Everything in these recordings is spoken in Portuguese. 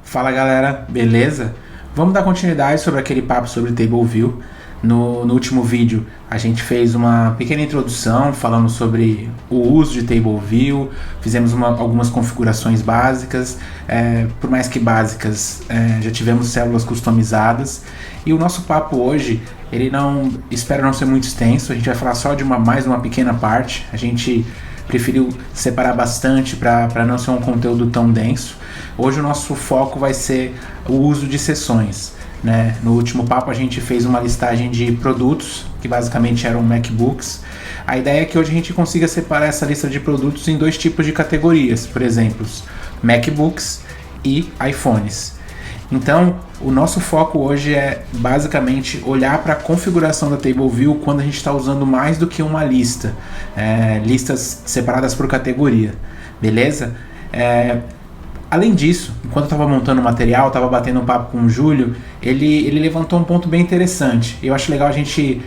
Fala galera, beleza? Vamos dar continuidade sobre aquele papo sobre TableView. No último vídeo a gente fez uma pequena introdução falando sobre o uso de TableView, fizemos algumas configurações básicas, por mais que básicas, já tivemos células customizadas. E o nosso papo hoje, espero não ser muito extenso, a gente vai falar só de mais uma pequena parte. A gente preferiu separar bastante para não ser um conteúdo tão denso. Hoje o nosso foco vai ser o uso de sessões, né? No último papo a gente fez uma listagem de produtos, que basicamente eram MacBooks. A ideia é que hoje a gente consiga separar essa lista de produtos em dois tipos de categorias, por exemplo, MacBooks e iPhones. Então, o nosso foco hoje é basicamente olhar para a configuração da TableView quando a gente está usando mais do que uma lista, listas separadas por categoria, beleza? Além disso, enquanto eu estava montando o material, estava batendo um papo com o Júlio, ele levantou um ponto bem interessante. Eu acho legal a gente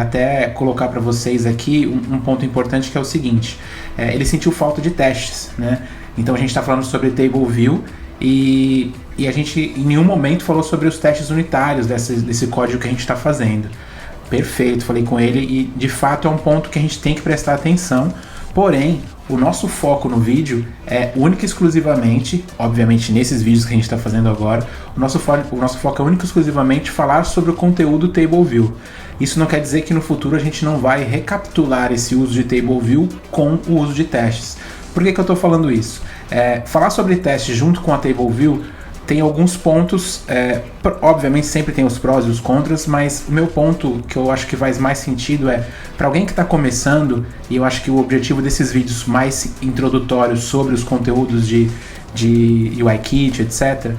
até colocar para vocês aqui um ponto importante, que é o seguinte: ele sentiu falta de testes, né? Então a gente está falando sobre TableView e a gente em nenhum momento falou sobre os testes unitários desse código que a gente está fazendo. Perfeito, falei com ele e de fato é um ponto que a gente tem que prestar atenção. Porém, o nosso foco no vídeo é único e exclusivamente, obviamente nesses vídeos que a gente está fazendo agora, o nosso foco é único e exclusivamente falar sobre o conteúdo TableView. Isso não quer dizer que no futuro a gente não vai recapitular esse uso de TableView com o uso de testes. Por que eu estou falando isso? Falar sobre testes junto com a TableView tem alguns pontos, obviamente sempre tem os prós e os contras, mas o meu ponto que eu acho que faz mais sentido para alguém que está começando, e eu acho que o objetivo desses vídeos mais introdutórios sobre os conteúdos de UIKit, etc.,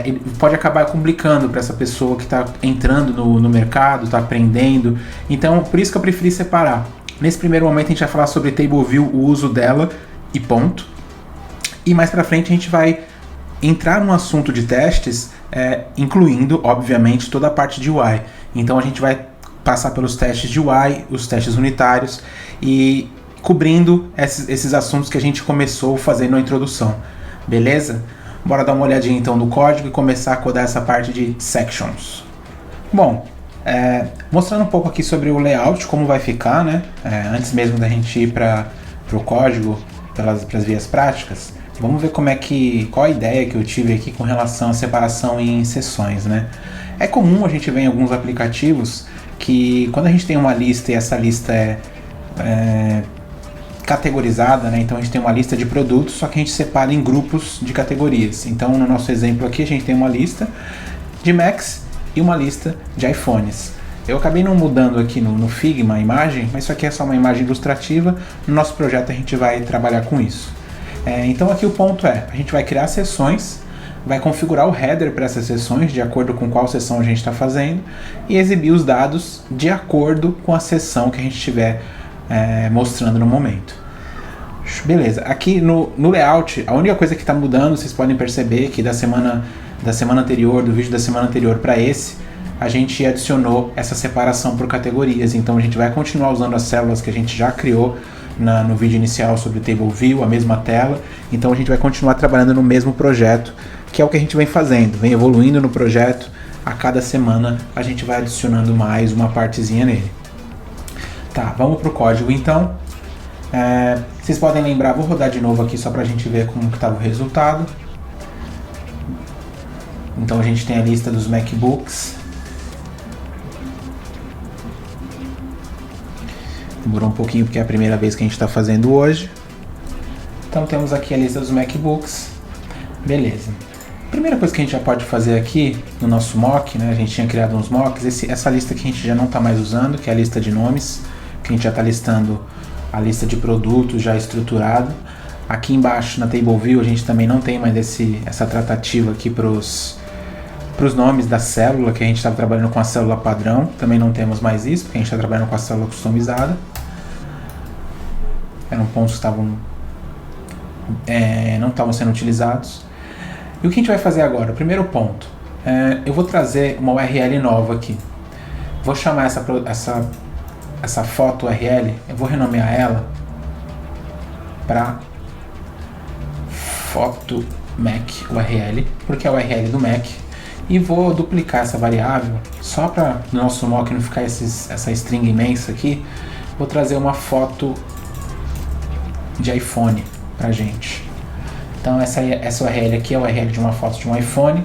ele pode acabar complicando para essa pessoa que está entrando no mercado, está aprendendo. Então, por isso que eu preferi separar. Nesse primeiro momento a gente vai falar sobre TableView, o uso dela e ponto. E mais para frente a gente vai entrar num assunto de testes, incluindo, obviamente, toda a parte de UI. Então a gente vai passar pelos testes de UI, os testes unitários e cobrindo esses assuntos que a gente começou fazendo a introdução. Beleza? Bora dar uma olhadinha então no código e começar a codar essa parte de sections. Bom, mostrando um pouco aqui sobre o layout, como vai ficar, né? Antes mesmo da gente ir para o código, para as vias práticas, vamos ver qual a ideia que eu tive aqui com relação à separação em seções, né? É comum a gente ver em alguns aplicativos que quando a gente tem uma lista e essa lista é categorizada, né? Então a gente tem uma lista de produtos, só que a gente separa em grupos de categorias. Então no nosso exemplo aqui a gente tem uma lista de Macs e uma lista de iPhones. Eu acabei não mudando aqui no Figma a imagem, mas isso aqui é só uma imagem ilustrativa. No nosso projeto a gente vai trabalhar com isso. Então aqui o ponto a gente vai criar sessões, vai configurar o header para essas sessões de acordo com qual sessão a gente está fazendo e exibir os dados de acordo com a sessão que a gente estiver mostrando no momento. Beleza, aqui no layout, a única coisa que está mudando, vocês podem perceber que da semana anterior, do vídeo da semana anterior para esse, a gente adicionou essa separação por categorias. Então a gente vai continuar usando as células que a gente já criou no vídeo inicial sobre TableView, a mesma tela. Então a gente vai continuar trabalhando no mesmo projeto, que é o que a gente vem fazendo, vem evoluindo no projeto. A cada semana a gente vai adicionando mais uma partezinha nele. Tá, vamos para o código então. Vocês podem lembrar, vou rodar de novo aqui só para a gente ver como que estava o resultado. Então a gente tem a lista dos MacBooks. Demorou um pouquinho porque é a primeira vez que a gente está fazendo hoje. Então temos aqui a lista dos MacBooks. Beleza. Primeira coisa que a gente já pode fazer aqui no nosso mock, né? A gente tinha criado uns mocks. Essa lista que a gente já não está mais usando, que é a lista de nomes, que a gente já está listando a lista de produtos já estruturado. Aqui embaixo na TableView a gente também não tem mais essa tratativa aqui para os nomes da célula, que a gente estava trabalhando com a célula padrão. Também não temos mais isso, porque a gente está trabalhando com a célula customizada. Eram pontos que não estavam sendo utilizados. E o que a gente vai fazer agora? O primeiro ponto, eu vou trazer uma URL nova aqui. Vou chamar essa foto URL, eu vou renomear ela para foto Mac URL, porque é a URL do Mac, e vou duplicar essa variável só para no nosso mock não ficar essa string imensa aqui. Vou trazer uma foto de iPhone pra gente. Então essa URL aqui é a URL de uma foto de um iPhone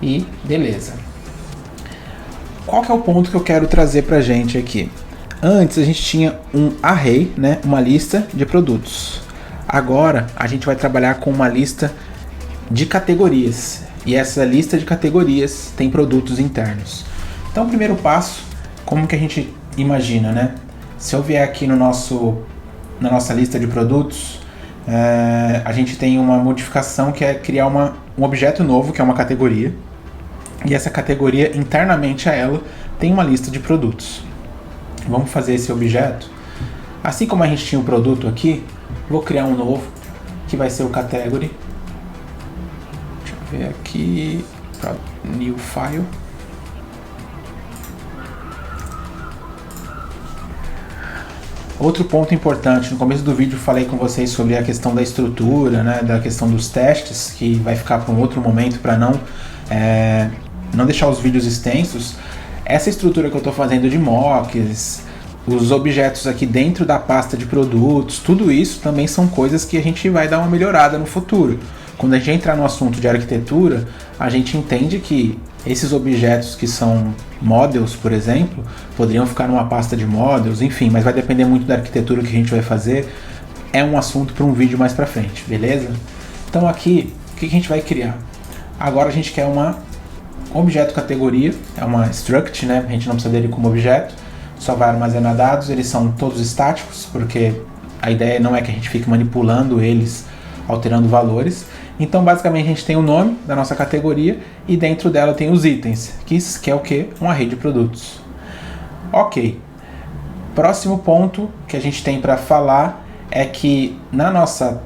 e beleza. Qual que é o ponto que eu quero trazer pra gente aqui? Antes a gente tinha um array, né, uma lista de produtos. Agora a gente vai trabalhar com uma lista de categorias. E essa lista de categorias tem produtos internos. Então o primeiro passo, como que a gente imagina, né? Se eu vier aqui na nossa lista de produtos, a gente tem uma modificação que é criar um objeto novo, que é uma categoria. E essa categoria, internamente a ela, tem uma lista de produtos. Vamos fazer esse objeto. Assim como a gente tinha um produto aqui, vou criar um novo, que vai ser o category. Deixa eu ver aqui, new file. Outro ponto importante, no começo do vídeo falei com vocês sobre a questão da estrutura, né, da questão dos testes, que vai ficar para um outro momento para não deixar os vídeos extensos. Essa estrutura que eu estou fazendo de mocks, os objetos aqui dentro da pasta de produtos, tudo isso também são coisas que a gente vai dar uma melhorada no futuro. Quando a gente entrar no assunto de arquitetura, a gente entende que esses objetos que são models, por exemplo, poderiam ficar numa pasta de models, enfim, mas vai depender muito da arquitetura que a gente vai fazer. É um assunto para um vídeo mais para frente, beleza? Então aqui, o que a gente vai criar? Agora a gente quer uma objeto categoria, é uma struct, né? A gente não precisa dele como objeto, só vai armazenar dados, eles são todos estáticos, porque a ideia não é que a gente fique manipulando eles, alterando valores. Então basicamente a gente tem o nome da nossa categoria e dentro dela tem os itens, que é o que? Um array de produtos. Ok. Próximo ponto que a gente tem para falar é que na nossa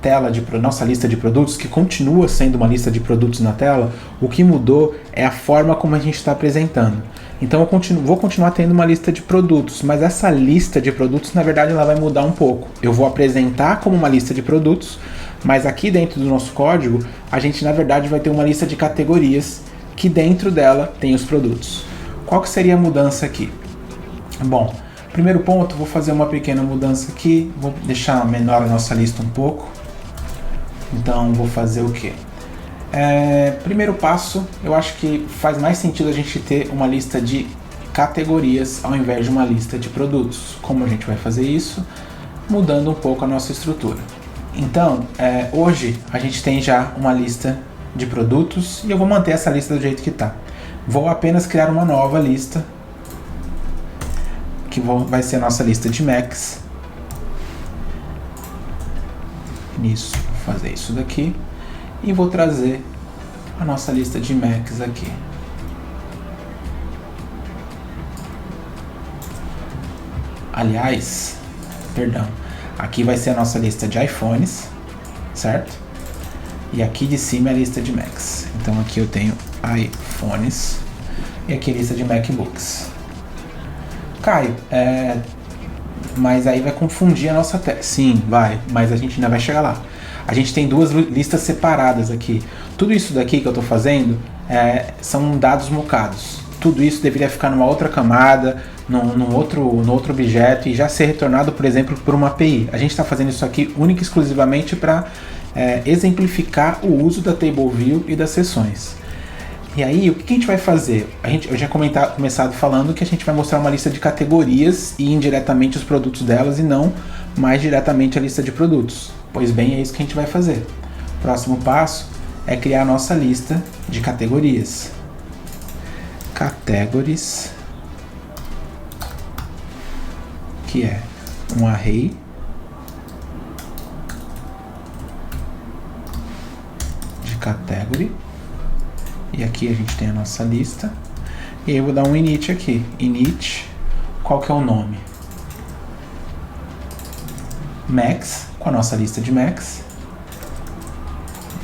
nossa lista de produtos, que continua sendo uma lista de produtos na tela, o que mudou é a forma como a gente está apresentando. Então eu vou continuar tendo uma lista de produtos, mas essa lista de produtos, na verdade, ela vai mudar um pouco. Eu vou apresentar como uma lista de produtos, mas aqui dentro do nosso código, a gente, na verdade, vai ter uma lista de categorias que dentro dela tem os produtos. Qual que seria a mudança aqui? Bom, primeiro ponto, vou fazer uma pequena mudança aqui, vou deixar menor a nossa lista um pouco. Então, vou fazer o quê? Primeiro passo, eu acho que faz mais sentido a gente ter uma lista de categorias ao invés de uma lista de produtos. Como a gente vai fazer isso? Mudando um pouco a nossa estrutura. Então, hoje a gente tem já uma lista de produtos e eu vou manter essa lista do jeito que está. Vou apenas criar uma nova lista, que vai ser a nossa lista de Macs. Nisso, vou fazer isso daqui. E vou trazer a nossa lista de Macs aqui. Aliás, perdão, aqui vai ser a nossa lista de iPhones, certo? E aqui de cima é a lista de Macs. Então aqui eu tenho iPhones e aqui a lista de MacBooks. Caio, mas aí vai confundir a nossa tela. Sim, vai, mas a gente ainda vai chegar lá. A gente tem duas listas separadas aqui. Tudo isso daqui que eu estou fazendo são dados mocados. Tudo isso deveria ficar numa outra camada, no outro objeto e já ser retornado, por exemplo, por uma API. A gente está fazendo isso aqui única e exclusivamente para exemplificar o uso da TableView e das sessões. E aí, o que a gente vai fazer? Eu já começado falando que a gente vai mostrar uma lista de categorias e indiretamente os produtos delas e não mais diretamente a lista de produtos. Pois bem, é isso que a gente vai fazer. O próximo passo é criar a nossa lista de categorias. Categories, que é um array de category. E aqui a gente tem a nossa lista. E aí eu vou dar um init aqui. Init, qual que é o nome? Macs, com a nossa lista de Macs.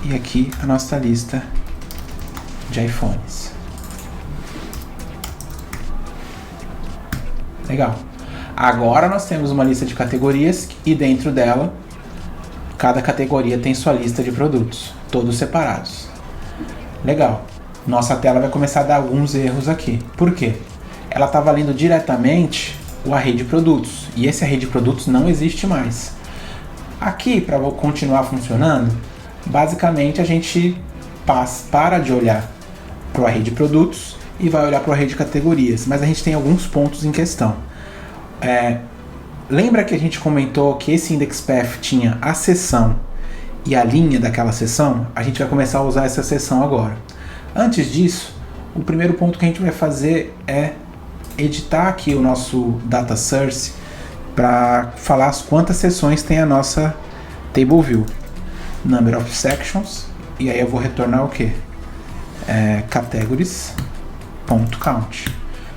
E aqui a nossa lista de iPhones. Legal. Agora nós temos uma lista de categorias e dentro dela, cada categoria tem sua lista de produtos. todos separados. Legal. Nossa tela vai começar a dar alguns erros aqui. Por quê? Ela está valendo diretamente o array de produtos, e esse array de produtos não existe mais. Aqui, para continuar funcionando, basicamente a gente para de olhar para o array de produtos e vai olhar para o array de categorias, mas a gente tem alguns pontos em questão. Lembra que a gente comentou que esse IndexPath tinha a seção e a linha daquela seção? A gente vai começar a usar essa seção agora. Antes disso, o primeiro ponto que a gente vai fazer é editar aqui o nosso data source para falar quantas seções tem a nossa table view. Number of sections, e aí eu vou retornar o que? Categories.count.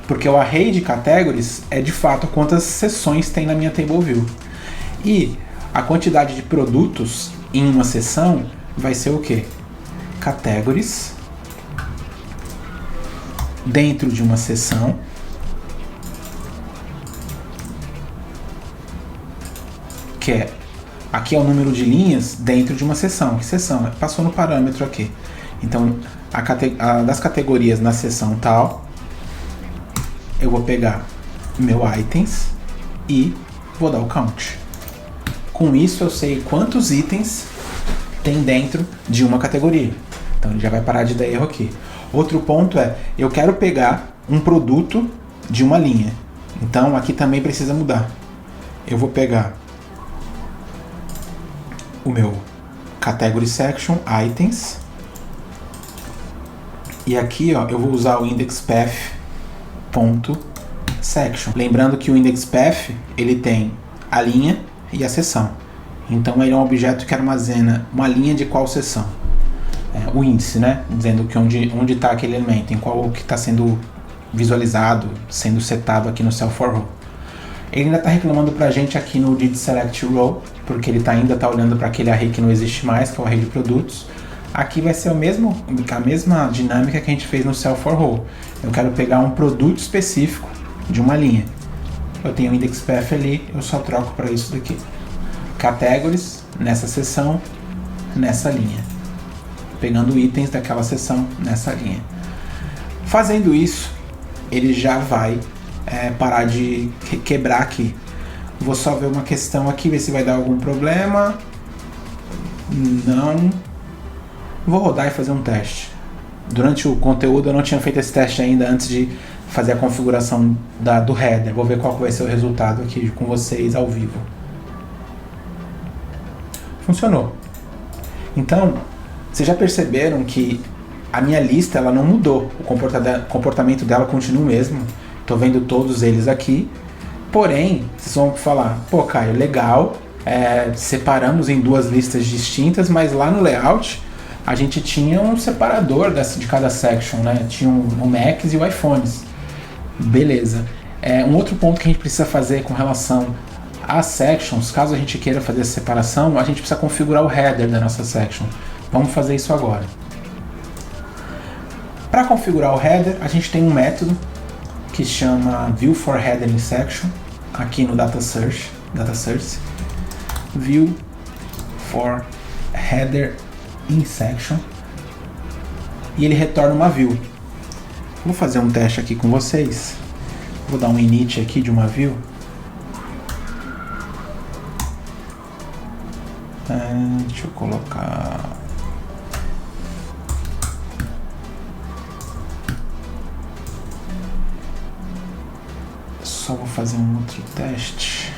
Porque o array de categories é de fato quantas seções tem na minha table view. E a quantidade de produtos em uma seção vai ser o que? Categories dentro de uma seção que aqui é o número de linhas dentro de uma seção. Que seção? Passou no parâmetro aqui. Então, das categorias na seção tal, eu vou pegar meu items e vou dar o count. Com isso, eu sei quantos itens tem dentro de uma categoria. Então, ele já vai parar de dar erro aqui. Outro ponto é, eu quero pegar um produto de uma linha. Então, aqui também precisa mudar. Eu vou pegar o meu category section items e aqui ó, eu vou usar o indexPath.section. Lembrando que o indexPath ele tem a linha e a seção. Então ele é um objeto que armazena uma linha de qual seção. O índice, né? Dizendo que onde está aquele elemento, em qual que está sendo visualizado, sendo setado aqui no Cell4Row. Ele ainda está reclamando para a gente aqui no didSelectRow, porque ele ainda está olhando para aquele array que não existe mais, que é o array de produtos. Aqui vai ser a mesma dinâmica que a gente fez no Cell4Row. Eu quero pegar um produto específico de uma linha. Eu tenho o indexPath ali, eu só troco para isso daqui. Categories, nessa seção, nessa linha. Pegando itens daquela seção nessa linha. Fazendo isso, ele já vai parar de quebrar aqui. Vou só ver uma questão aqui, ver se vai dar algum problema. Não. Vou rodar e fazer um teste. Durante o conteúdo eu não tinha feito esse teste ainda antes de fazer a configuração do header. Vou ver qual vai ser o resultado aqui com vocês ao vivo. Funcionou. Então, vocês já perceberam que a minha lista ela não mudou. O comportamento dela continua o mesmo. Estou vendo todos eles aqui. Porém, vocês vão falar, pô Caio, legal, separamos em duas listas distintas, mas lá no layout a gente tinha um separador de cada section, né? Tinha o Macs e o iPhones. Beleza. Um outro ponto que a gente precisa fazer com relação às sections, caso a gente queira fazer essa separação, a gente precisa configurar o header da nossa section. Vamos fazer isso agora. Para configurar o header, a gente tem um método que chama ViewForHeaderInSection, aqui no data source, ViewForHeaderInSection, e ele retorna uma view. Vou fazer um teste aqui com vocês. Vou dar um init aqui de uma view. Deixa eu colocar... Só vou fazer um outro teste.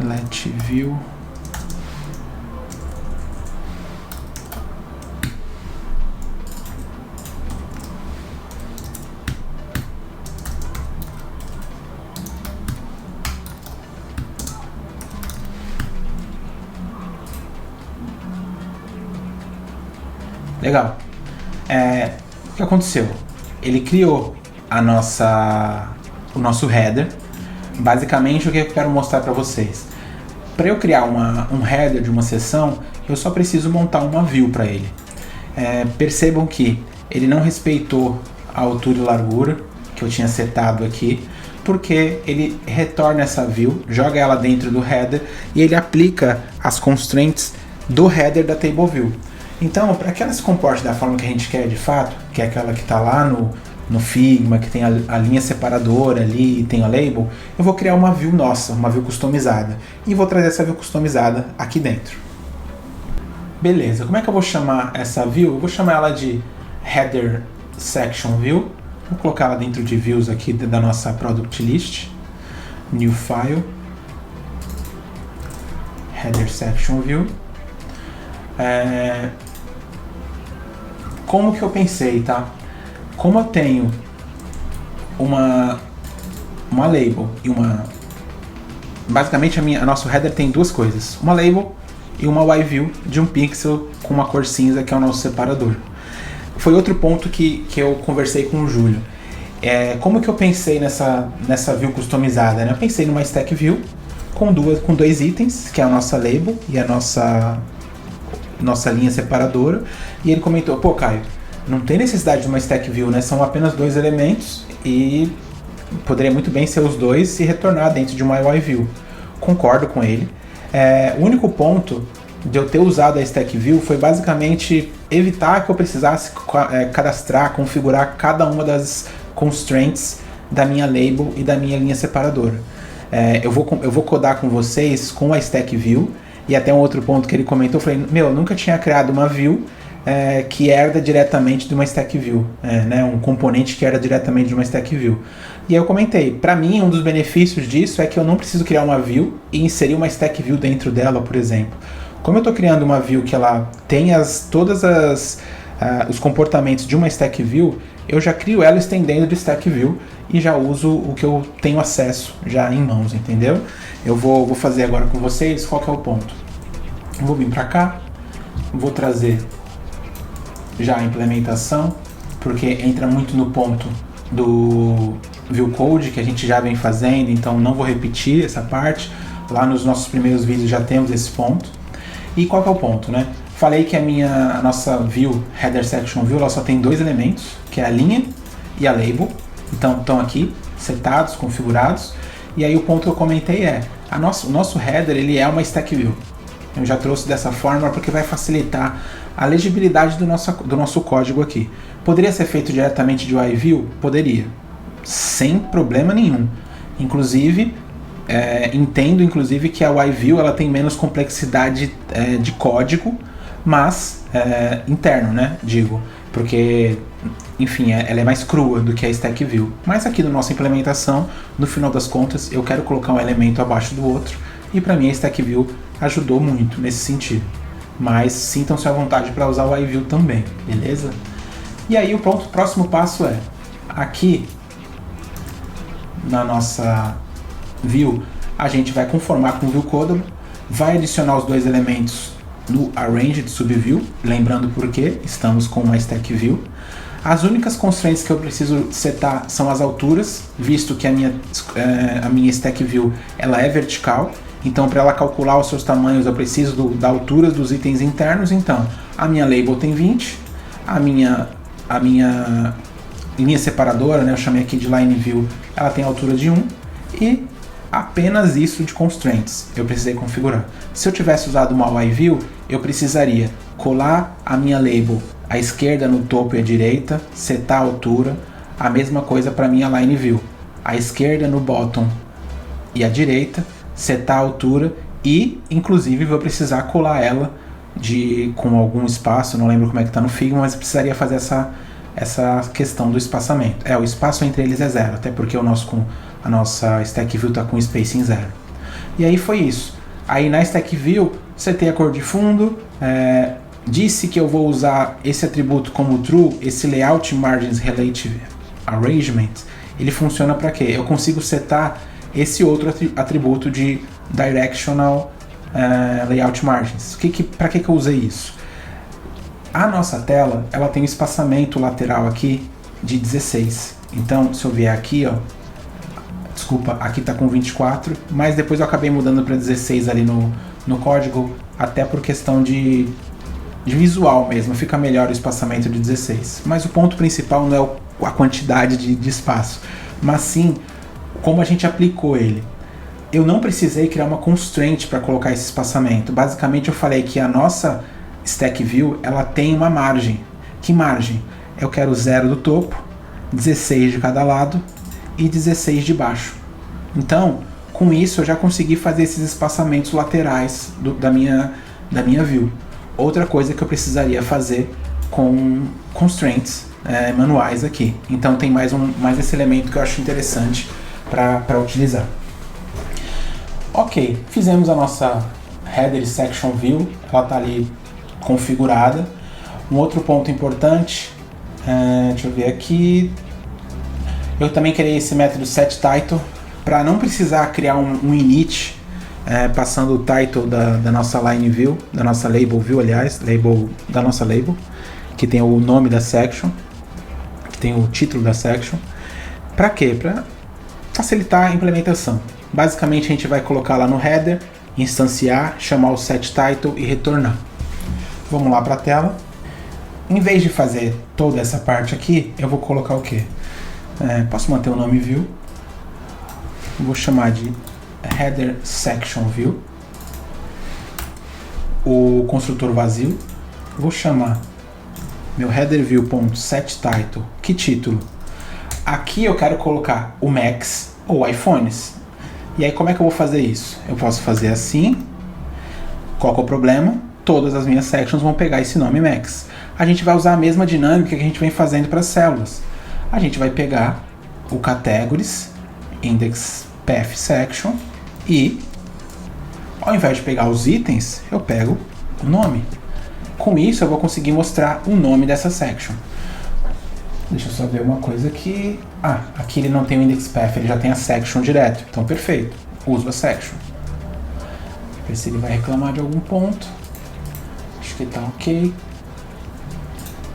Let view. Legal. O que aconteceu? Ele criou o nosso header. Basicamente, o que eu quero mostrar para vocês? Para eu criar um header de uma seção, eu só preciso montar uma view para ele. Percebam que ele não respeitou a altura e largura que eu tinha setado aqui, porque ele retorna essa view, joga ela dentro do header e ele aplica as constraints do header da table view. Então, para que ela se comporte da forma que a gente quer de fato, que é aquela que está lá no Figma, que tem a linha separadora ali e tem a label, eu vou criar uma view nossa, uma view customizada. E vou trazer essa view customizada aqui dentro. Beleza, como é que eu vou chamar essa view? Eu vou chamar ela de Header Section View. Vou colocar ela dentro de views aqui da nossa Product List. New File. Header Section View. Como que eu pensei, tá? Como eu tenho uma label e uma... Basicamente a nosso header tem duas coisas. Uma label e uma Y-View de um pixel com uma cor cinza, que é o nosso separador. Foi outro ponto que eu conversei com o Júlio. Como que eu pensei nessa view customizada, né? Eu pensei numa stack view com dois itens, que é a nossa label e a nossa linha separadora. E ele comentou, pô, Caio, não tem necessidade de uma stack view, né? São apenas dois elementos e poderia muito bem ser os dois e retornar dentro de uma Y-View. Concordo com ele. O único ponto de eu ter usado a stack view foi basicamente evitar que eu precisasse cadastrar, configurar cada uma das constraints da minha label e da minha linha separadora. Eu vou codar com vocês com a stack view, e até um outro ponto que ele comentou, eu falei, eu nunca tinha criado uma view que herda diretamente de uma stack view, né, um componente que herda diretamente de uma stack view. E aí eu comentei, para mim um dos benefícios disso é que eu não preciso criar uma view e inserir uma stack view dentro dela, por exemplo. Como eu estou criando uma view que ela tem todos os comportamentos de uma stack view, eu já crio ela estendendo de stack view e já uso o que eu tenho acesso já em mãos, entendeu? Eu vou fazer agora com vocês qual que é o ponto. Eu vou vir para cá, vou trazer já a implementação, porque entra muito no ponto do view code que a gente já vem fazendo, então não vou repetir essa parte. Lá nos nossos primeiros vídeos já temos esse ponto. E qual que é o ponto, né? Falei que a nossa view, Header Section View, ela só tem dois elementos, que é a linha e a label. Então estão aqui setados, configurados. E aí o ponto que eu comentei o nosso header ele é uma stack view. Eu já trouxe dessa forma porque vai facilitar a legibilidade do nosso código aqui. Poderia ser feito diretamente de Y-View? Poderia, sem problema nenhum. Inclusive, entendo inclusive que a Y-View ela tem menos complexidade de código, mas interno, né? Digo, porque, enfim, ela é mais crua do que a Stack View. Mas aqui na nossa implementação, no final das contas, eu quero colocar um elemento abaixo do outro, e para mim a Stack View ajudou muito nesse sentido. Mas sintam-se à vontade para usar o Y-View também, beleza? E aí o próximo passo aqui na nossa view, a gente vai conformar com o ViewCodable, vai adicionar os dois elementos no Arranged Subview, lembrando porque estamos com uma Stack View. As únicas constraints que eu preciso setar são as alturas, visto que a minha Stack View ela é vertical, então para ela calcular os seus tamanhos eu preciso da altura dos itens internos. Então a minha label tem 20, a minha linha separadora, né, eu chamei aqui de Line View, ela tem altura de 1, e apenas isso de constraints eu precisei configurar. Se eu tivesse usado uma Y-View, eu precisaria colar a minha label à esquerda no topo e à direita, setar a altura, a mesma coisa para a minha Line View, à esquerda no bottom e à direita, setar a altura, e inclusive vou precisar colar ela com algum espaço, não lembro como é que está no Figma, mas precisaria fazer essa questão do espaçamento. O espaço entre eles é 0, até porque a nossa Stack View está com spacing 0. E aí foi isso. Aí na Stack View, setei a cor de fundo, disse que eu vou usar esse atributo como true, esse Layout Margins Relative Arrangement, ele funciona para quê? Eu consigo setar esse outro atributo de Directional Layout Margins. Para que eu usei isso? A nossa tela, ela tem um espaçamento lateral aqui de 16. Então, se eu vier aqui, desculpa, aqui está com 24, mas depois eu acabei mudando para 16 ali no código, até por questão de visual mesmo, fica melhor o espaçamento de 16. Mas o ponto principal não é a quantidade de espaço, mas sim como a gente aplicou ele. Eu não precisei criar uma constraint para colocar esse espaçamento. Basicamente eu falei que a nossa Stack View, ela tem uma margem. Que margem? Eu quero 0 do topo, 16 de cada lado e 16 de baixo. Então, com isso eu já consegui fazer esses espaçamentos laterais da minha view. Outra coisa que eu precisaria fazer com constraints manuais aqui. Então tem mais esse elemento que eu acho interessante para utilizar. Ok, fizemos a nossa header section view, ela está ali configurada. Um outro ponto importante, deixa eu ver aqui, eu também criei esse método setTitle para não precisar criar um init passando o title da nossa line view, da nossa label view, aliás, da nossa label, que tem o nome da section, que tem o título da section. Para quê? Para facilitar a implementação. Basicamente a gente vai colocar lá no header, instanciar, chamar o setTitle e retornar. Vamos lá para a tela. Em vez de fazer toda essa parte aqui, eu vou colocar o quê? Posso manter o nome view. Vou chamar de header section view. O construtor vazio. Vou chamar meu header view.setTitle. Que título? Aqui eu quero colocar o Macs ou iPhones. E aí como é que eu vou fazer isso? Eu posso fazer assim. Qual que é o problema? Todas as minhas sections vão pegar esse nome Macs. A gente vai usar a mesma dinâmica que a gente vem fazendo para as células. A gente vai pegar o categories, index path section e, ao invés de pegar os itens, eu pego o nome. Com isso eu vou conseguir mostrar o nome dessa section. Deixa eu só ver uma coisa aqui. Aqui ele não tem o index path, ele já tem a section direto. Então perfeito, uso a section. Ver se ele vai reclamar de algum ponto. Acho que está ok.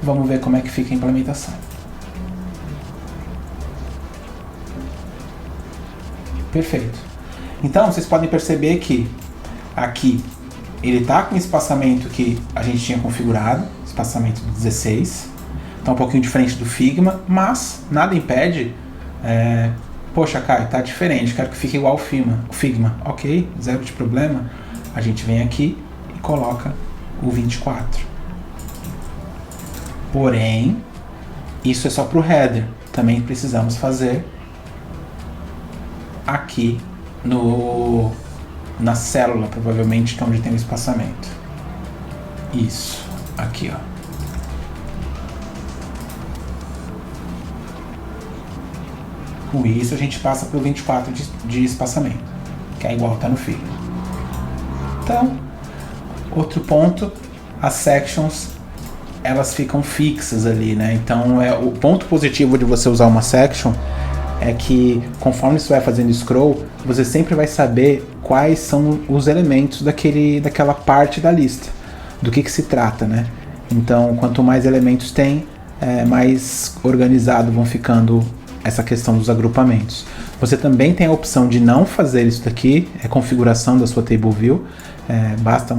Vamos ver como é que fica a implementação. Perfeito. Então vocês podem perceber que aqui ele está com o espaçamento que a gente tinha configurado, espaçamento de 16. Está um pouquinho diferente do Figma, mas nada impede. Poxa, Caio, tá diferente, quero que fique igual o Figma. Ok, zero de problema. A gente vem aqui e coloca o 24. Porém, isso é só para o header. Também precisamos fazer aqui na célula, provavelmente, que é onde tem o espaçamento. Isso, aqui, ó. Com isso a gente passa para o 24 de espaçamento, que é igual tá no Figma. Então, outro ponto, as sections elas ficam fixas ali, né? Então o ponto positivo de você usar uma section é que conforme você vai fazendo scroll, você sempre vai saber quais são os elementos daquela parte da lista, do que se trata, né? Então, quanto mais elementos tem, mais organizado vão ficando essa questão dos agrupamentos. Você também tem a opção de não fazer isso daqui, configuração da sua table view, basta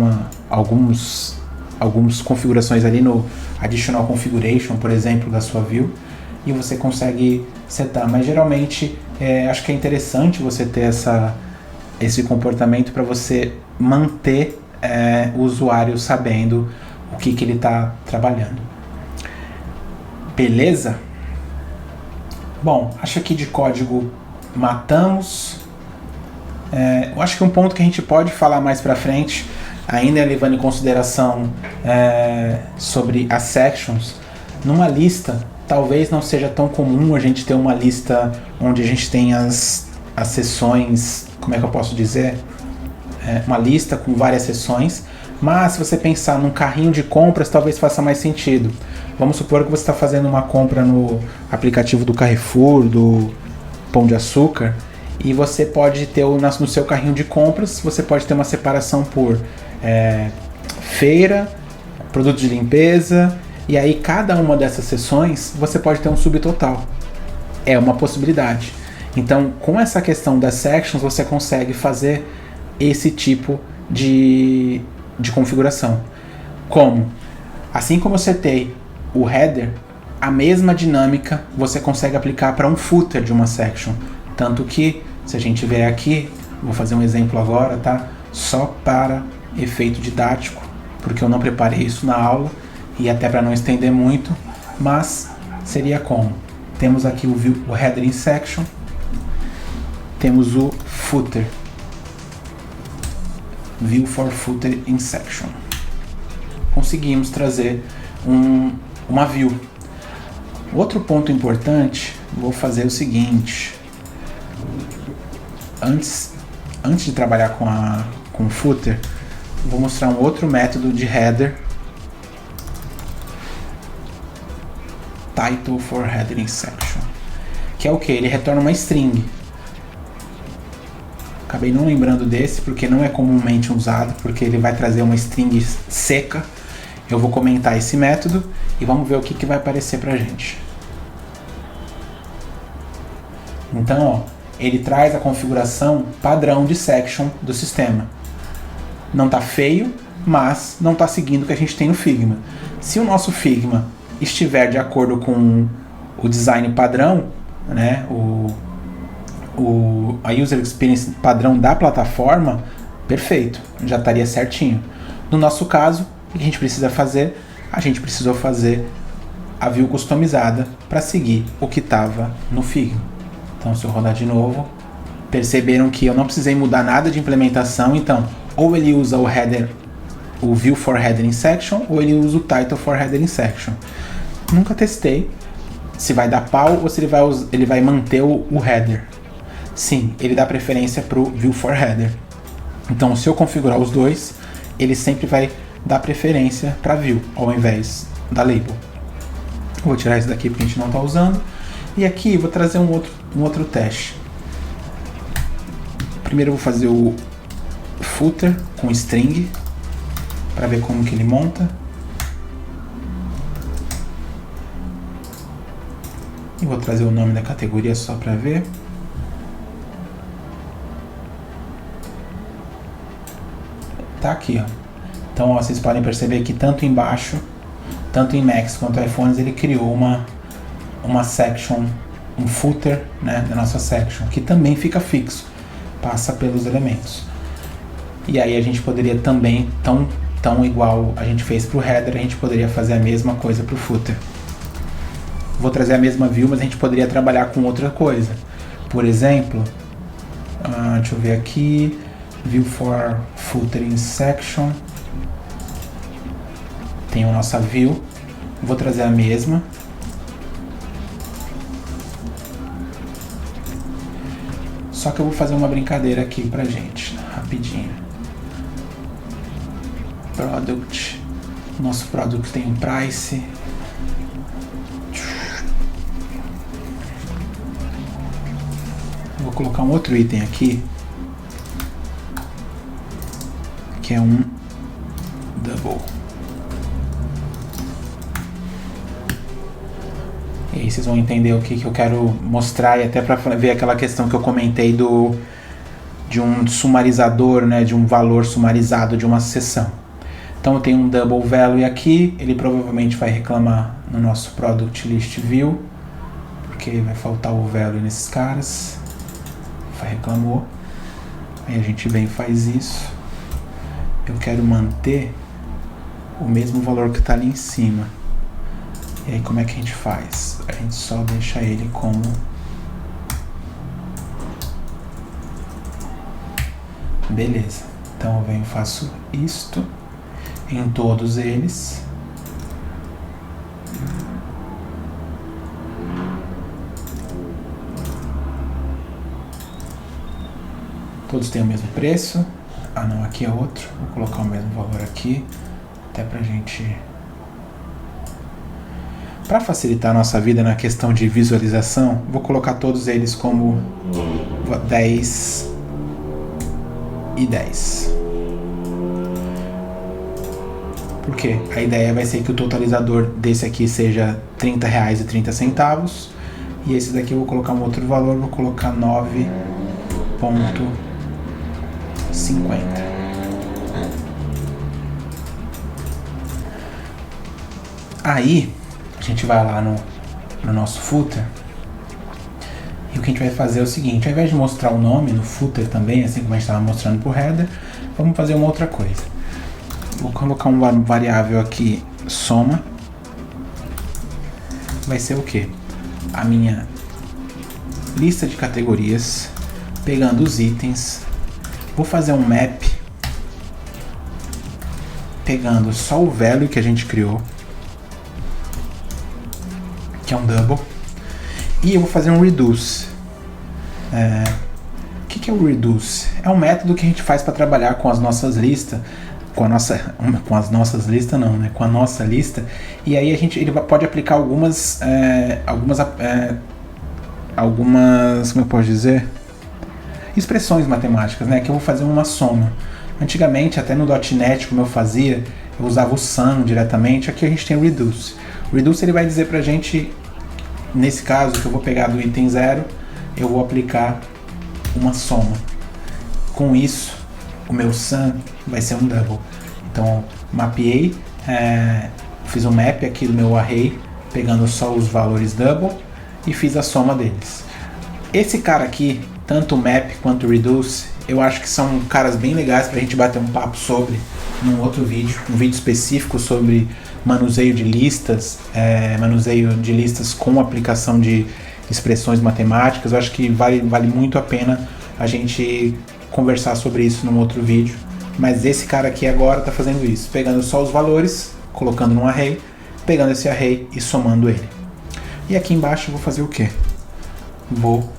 algumas configurações ali no additional configuration, por exemplo, da sua view, e você consegue setar, mas geralmente acho que é interessante você ter esse comportamento para você manter o usuário sabendo o que ele está trabalhando. Beleza? Bom, acho que de código matamos. Eu acho que um ponto que a gente pode falar mais para frente, ainda levando em consideração sobre as sections, numa lista, talvez não seja tão comum a gente ter uma lista onde a gente tem as seções, como é que eu posso dizer? Uma lista com várias seções, mas se você pensar num carrinho de compras, talvez faça mais sentido. Vamos supor que você está fazendo uma compra no aplicativo do Carrefour, do Pão de Açúcar, e você pode ter no seu carrinho de compras, você pode ter uma separação por feira, produtos de limpeza, e aí cada uma dessas seções você pode ter um subtotal. É uma possibilidade. Então, com essa questão das sections, você consegue fazer esse tipo de configuração. Como? Assim como você tem o header, a mesma dinâmica você consegue aplicar para um footer de uma section. Tanto que, se a gente ver aqui, vou fazer um exemplo agora, tá? Só para efeito didático. porque eu não preparei isso na aula e até para não estender muito, mas seria como? Temos aqui o header section, temos o footer, view for footer in section. Conseguimos trazer uma view. Outro ponto importante, vou fazer o seguinte: antes de trabalhar com o footer, vou mostrar um outro método de header, title for header in section, que é o que? Ele retorna uma string. Acabei não lembrando desse porque não é comumente usado, porque ele vai trazer uma string seca. Eu vou comentar esse método e vamos ver o que vai aparecer pra gente. Então, ó, ele traz a configuração padrão de section do sistema. Não tá feio, mas não tá seguindo o que a gente tem no Figma. Se o nosso Figma estiver de acordo com o design padrão, né, a user experience padrão da plataforma, perfeito, já estaria certinho. No nosso caso, o que a gente precisa fazer? A gente precisou fazer a view customizada para seguir o que estava no Figma. Então, se eu rodar de novo, perceberam que eu não precisei mudar nada de implementação. Então, ou ele usa o header, o view for header in section, ou ele usa o title for header in section. Nunca testei se vai dar pau ou se ele vai manter o header. Sim, ele dá preferência para o view for header. Então, se eu configurar os dois, ele sempre vai dar preferência para view ao invés da label. Vou tirar isso daqui porque a gente não está usando. E aqui vou trazer um outro teste. Primeiro eu vou fazer o footer com string para ver como que ele monta. E vou trazer o nome da categoria só para ver. Tá aqui, ó. Então, ó, vocês podem perceber que tanto embaixo, tanto em Macs quanto iPhones, ele criou uma section, um footer, né, da nossa section, que também fica fixo, passa pelos elementos. E aí a gente poderia também, tão igual a gente fez para o header, a gente poderia fazer a mesma coisa para o footer. Vou trazer a mesma view, mas a gente poderia trabalhar com outra coisa. Por exemplo, deixa eu ver aqui, view for footer in section, tem a nossa view, vou trazer a mesma. Só que eu vou fazer uma brincadeira aqui pra gente, rapidinho. Product, nosso product tem um price. Vou colocar um outro item aqui, que é um double. E aí vocês vão entender o que eu quero mostrar, e até para ver aquela questão que eu comentei de um sumarizador, né, de um valor sumarizado de uma seção. Então eu tenho um double value aqui, ele provavelmente vai reclamar no nosso product list view, porque vai faltar o value nesses caras. Reclamou. Aí a gente vem e faz isso. Eu quero manter o mesmo valor que está ali em cima. E aí como é que a gente faz? A gente só deixa ele como beleza. Então eu venho e faço isto em todos eles. Todos têm o mesmo preço. Ah não, aqui é outro. Vou colocar o mesmo valor aqui, até pra gente... Para facilitar a nossa vida na questão de visualização, vou colocar todos eles como 10 e 10. Por quê? A ideia vai ser que o totalizador desse aqui seja R$30,30. E esse daqui eu vou colocar um outro valor, vou colocar 9,50. Aí a gente vai lá no nosso footer, e o que a gente vai fazer é o seguinte: ao invés de mostrar o nome no footer também, assim como a gente estava mostrando pro header, vamos fazer uma outra coisa. Vou colocar uma variável aqui, soma. Vai ser o que? A minha lista de categorias, pegando os itens. Vou fazer um map, pegando só o value que a gente criou, que é um double. E eu vou fazer um reduce. O que é o reduce? É um método que a gente faz para trabalhar com as nossas listas, com a nossa lista. E aí ele pode aplicar algumas, como eu posso dizer, expressões matemáticas, né? Que eu vou fazer uma soma. Antigamente, até no .NET, como eu fazia, eu usava o sum diretamente. Aqui a gente tem o reduce. O reduce ele vai dizer pra gente, nesse caso, que eu vou pegar do item 0, eu vou aplicar uma soma. Com isso, o meu sum vai ser um double. Então, mapeei, fiz um map aqui do meu array, pegando só os valores double, e fiz a soma deles. Esse cara aqui, tanto o map quanto o reduce, eu acho que são caras bem legais para a gente bater um papo sobre num outro vídeo, um vídeo específico sobre manuseio de listas, com aplicação de expressões matemáticas. Eu acho que vale muito a pena a gente conversar sobre isso num outro vídeo. Mas esse cara aqui agora está fazendo isso, pegando só os valores, colocando num array, pegando esse array e somando ele. E aqui embaixo eu vou fazer o quê? Vou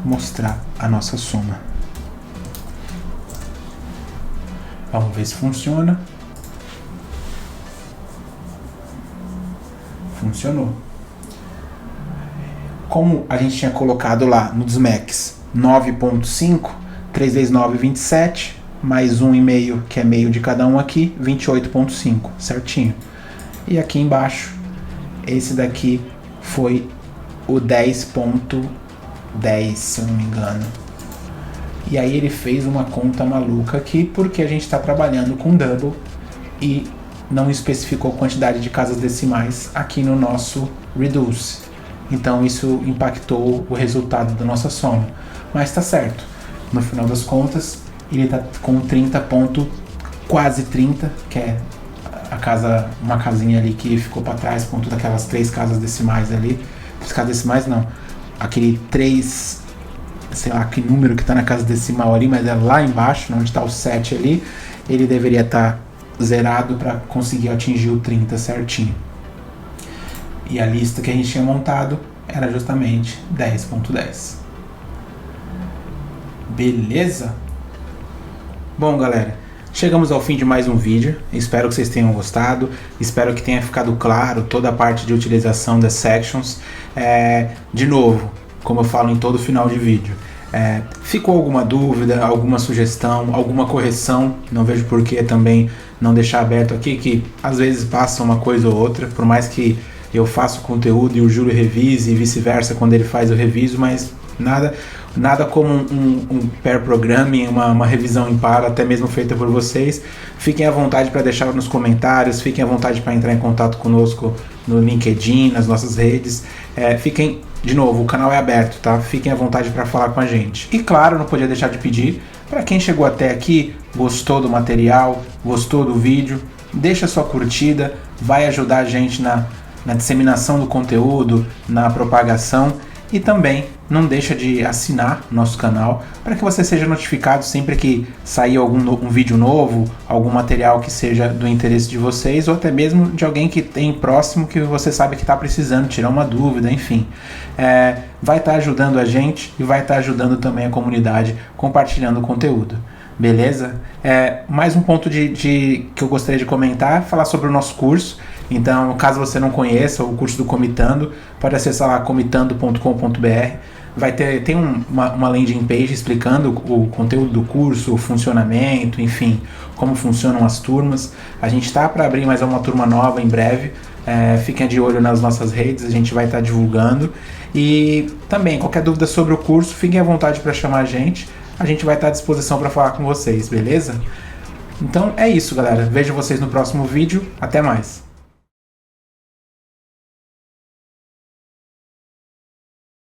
mostrar a nossa soma. Vamos ver se funciona. Funcionou. Como a gente tinha colocado lá no Desmax 9.5, 3 vezes 9, 27, mais 1,5, que é meio de cada um aqui, 28.5, certinho. E aqui embaixo, esse daqui foi o 10.10, se eu não me engano. E aí ele fez uma conta maluca aqui, porque a gente está trabalhando com double e não especificou quantidade de casas decimais aqui no nosso reduce. Então isso impactou o resultado da nossa soma. Mas está certo. No final das contas, ele está com 30 ponto, quase 30, que é uma casinha ali que ficou para trás com todas aquelas 3 casas decimais ali. 3 casas decimais não. Aquele 3, sei lá que número que está na casa decimal ali, mas é lá embaixo, onde está o 7 ali. Ele deveria estar zerado para conseguir atingir o 30 certinho. E a lista que a gente tinha montado era justamente 10.10. Beleza? Bom, galera, chegamos ao fim de mais um vídeo. Espero que vocês tenham gostado. Espero que tenha ficado claro toda a parte de utilização das sections. De novo, como eu falo em todo final de vídeo, ficou alguma dúvida, alguma sugestão, alguma correção, não vejo por que também não deixar aberto aqui, que às vezes passa uma coisa ou outra, por mais que eu faço conteúdo e o Júlio revise e vice-versa, quando ele faz eu reviso, mas nada como um pair programming, uma revisão em par, até mesmo feita por vocês. Fiquem à vontade para deixar nos comentários, fiquem à vontade para entrar em contato conosco no LinkedIn, nas nossas redes. De novo, o canal é aberto, tá? Fiquem à vontade para falar com a gente. E claro, não podia deixar de pedir, para quem chegou até aqui, gostou do material, gostou do vídeo, deixa sua curtida, vai ajudar a gente na disseminação do conteúdo, na propagação, e também não deixa de assinar nosso canal para que você seja notificado sempre que sair um vídeo novo, algum material que seja do interesse de vocês, ou até mesmo de alguém que tem próximo que você sabe que está precisando tirar uma dúvida, enfim. Vai estar ajudando a gente e vai estar ajudando também a comunidade compartilhando o conteúdo. Beleza? Mais um ponto que eu gostaria de comentar, falar sobre o nosso curso. Então, caso você não conheça o curso do Comitando, pode acessar lá comitando.com.br. Tem uma landing page explicando o conteúdo do curso, o funcionamento, enfim, como funcionam as turmas. A gente está para abrir mais uma turma nova em breve. Fiquem de olho nas nossas redes, a gente vai estar divulgando. E também, qualquer dúvida sobre o curso, fiquem à vontade para chamar a gente. A gente vai estar à disposição para falar com vocês, beleza? Então é isso, galera. Vejo vocês no próximo vídeo. Até mais.